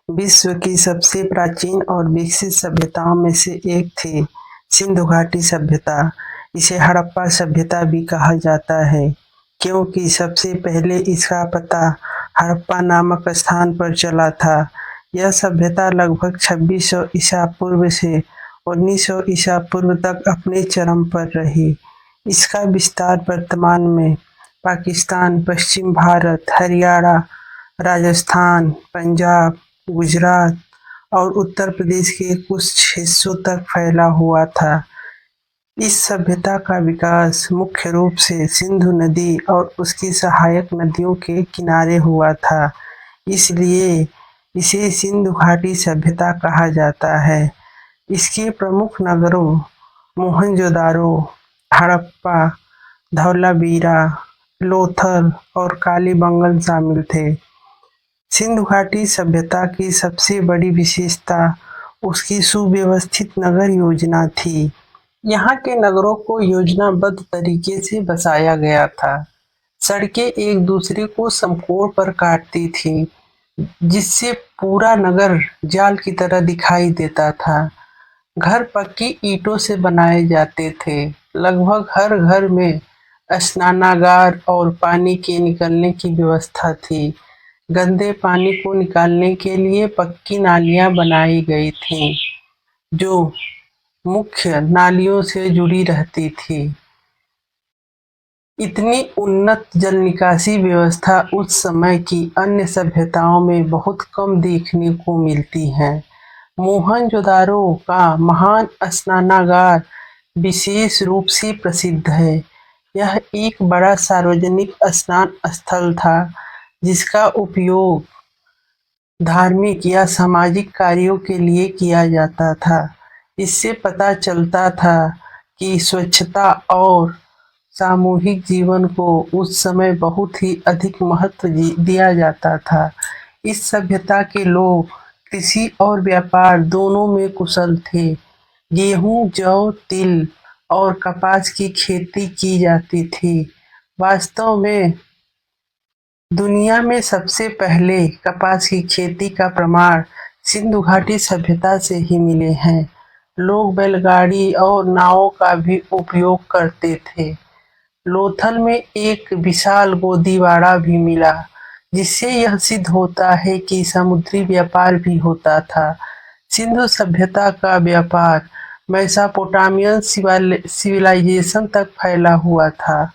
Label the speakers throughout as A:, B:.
A: विश्व की सबसे प्राचीन और विकसित सभ्यताओं में से एक थी सिंधु घाटी सभ्यता। इसे हड़प्पा सभ्यता भी कहा जाता है क्योंकि सबसे पहले इसका पता हड़प्पा नामक स्थान पर चला था। यह सभ्यता लगभग 2600 ईसा पूर्व से 1900 ईसा पूर्व तक अपने चरम पर रही। इसका विस्तार वर्तमान में पाकिस्तान, पश्चिम भारत, हरियाणा, राजस्थान, पंजाब, गुजरात और उत्तर प्रदेश के कुछ हिस्सों तक फैला हुआ था। इस सभ्यता का विकास मुख्य रूप से सिंधु नदी और उसकी सहायक नदियों के किनारे हुआ था, इसलिए इसे सिंधु घाटी सभ्यता कहा जाता है। इसके प्रमुख नगरों मोहनजोदारो, हड़प्पा, धौलावीरा, लोथल और कालीबंगन शामिल थे। सिंधु घाटी सभ्यता की सबसे बड़ी विशेषता उसकी सुव्यवस्थित नगर योजना थी। यहाँ के नगरों को योजनाबद्ध तरीके से बसाया गया था। सड़कें एक दूसरे को समकोण पर काटती थीं, जिससे पूरा नगर जाल की तरह दिखाई देता था। घर पक्की ईंटों से बनाए जाते थे। लगभग हर घर में स्नानागार और पानी के निकलने की व्यवस्था थी। गंदे पानी को निकालने के लिए पक्की नालियां बनाई गई थीं, जो मुख्य नालियों से जुड़ी रहती थी। इतनी उन्नत जल निकासी व्यवस्था उस समय की अन्य सभ्यताओं में बहुत कम देखने को मिलती है। मोहनजोदारो का महान स्नानागार विशेष रूप से प्रसिद्ध है। यह एक बड़ा सार्वजनिक स्नान स्थल था जिसका उपयोग धार्मिक या सामाजिक कार्यों के लिए किया जाता था। इससे पता चलता था कि स्वच्छता और सामूहिक जीवन को उस समय बहुत ही अधिक महत्व दिया जाता था। इस सभ्यता के लोग कृषि और व्यापार दोनों में कुशल थे। गेहूं, जौ, तिल और कपास की खेती की जाती थी। वास्तव में दुनिया में सबसे पहले कपास की खेती का प्रमाण सिंधु घाटी सभ्यता से ही मिले हैं। लोग बैलगाड़ी और नावों का भी उपयोग करते थे। लोथल में एक विशाल गोदीवाड़ा भी मिला, जिससे यह सिद्ध होता है कि समुद्री व्यापार भी होता था। सिंधु सभ्यता का व्यापार मेसोपोटामियन सिविलाइजेशन तक फैला हुआ था।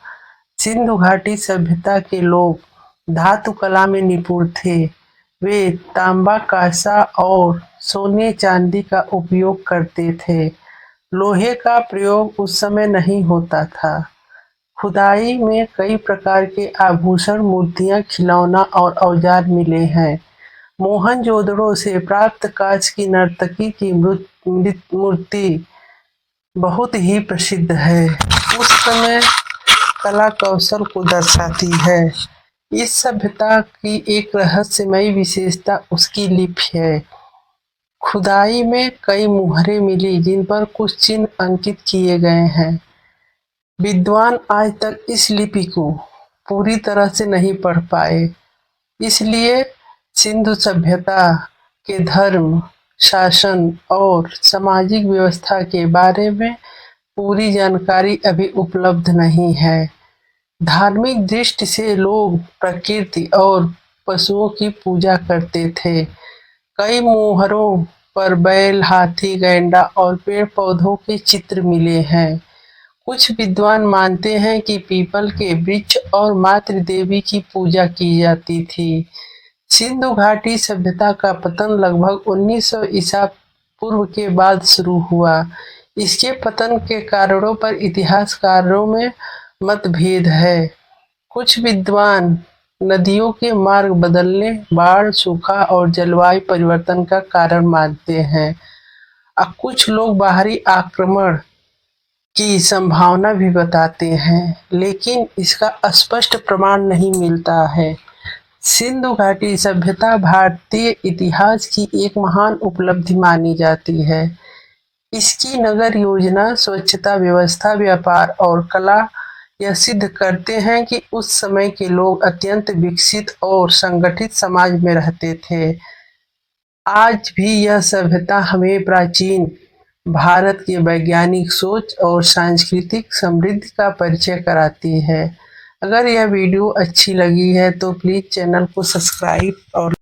A: सिंधु घाटी सभ्यता के लोग धातु कला में निपुण थे। वे तांबा, कांसा और सोने चांदी का उपयोग करते थे। लोहे का प्रयोग उस समय नहीं होता था। खुदाई में कई प्रकार के आभूषण, मूर्तियां, खिलौना और औजार मिले हैं। मोहनजोदड़ो से प्राप्त कांच की नर्तकी की मूर्ति बहुत ही प्रसिद्ध है। उस समय कला कौशल को दर्शाती है। इस सभ्यता की एक रहस्यमयी विशेषता उसकी लिपि है। खुदाई में कई मुहरें मिली जिन पर कुछ चिन्ह अंकित किए गए हैं। विद्वान आज तक इस लिपि को पूरी तरह से नहीं पढ़ पाए, इसलिए सिंधु सभ्यता के धर्म, शासन और सामाजिक व्यवस्था के बारे में पूरी जानकारी अभी उपलब्ध नहीं है। धार्मिक दृष्टि से लोग प्रकृति और पशुओं की पूजा करते थे। कई मोहरों पर बैल, हाथी, गैंडा और पेड़ पौधों के चित्र मिले हैं। कुछ विद्वान मानते हैं कि पीपल के वृक्ष और मातृ देवी की पूजा की जाती थी। सिंधु घाटी सभ्यता का पतन लगभग 1900 ईसा पूर्व के बाद शुरू हुआ। इसके पतन के कारणों पर इतिहासकारों में मतभेद है। कुछ विद्वान नदियों के मार्ग बदलने, बाढ़, सूखा और जलवायु परिवर्तन का कारण मानते हैं। अब कुछ लोग बाहरी आक्रमण की संभावना भी बताते हैं, लेकिन इसका स्पष्ट प्रमाण नहीं मिलता है। सिंधु घाटी सभ्यता भारतीय इतिहास की एक महान उपलब्धि मानी जाती है। इसकी नगर योजना, स्वच्छता व्यवस्था, व्यापार और कला यह सिद्ध करते हैं कि उस समय के लोग अत्यंत विकसित और संगठित समाज में रहते थे। आज भी यह सभ्यता हमें प्राचीन भारत की वैज्ञानिक सोच और सांस्कृतिक समृद्धि का परिचय कराती है। अगर यह वीडियो अच्छी लगी है तो प्लीज़ चैनल को सब्सक्राइब और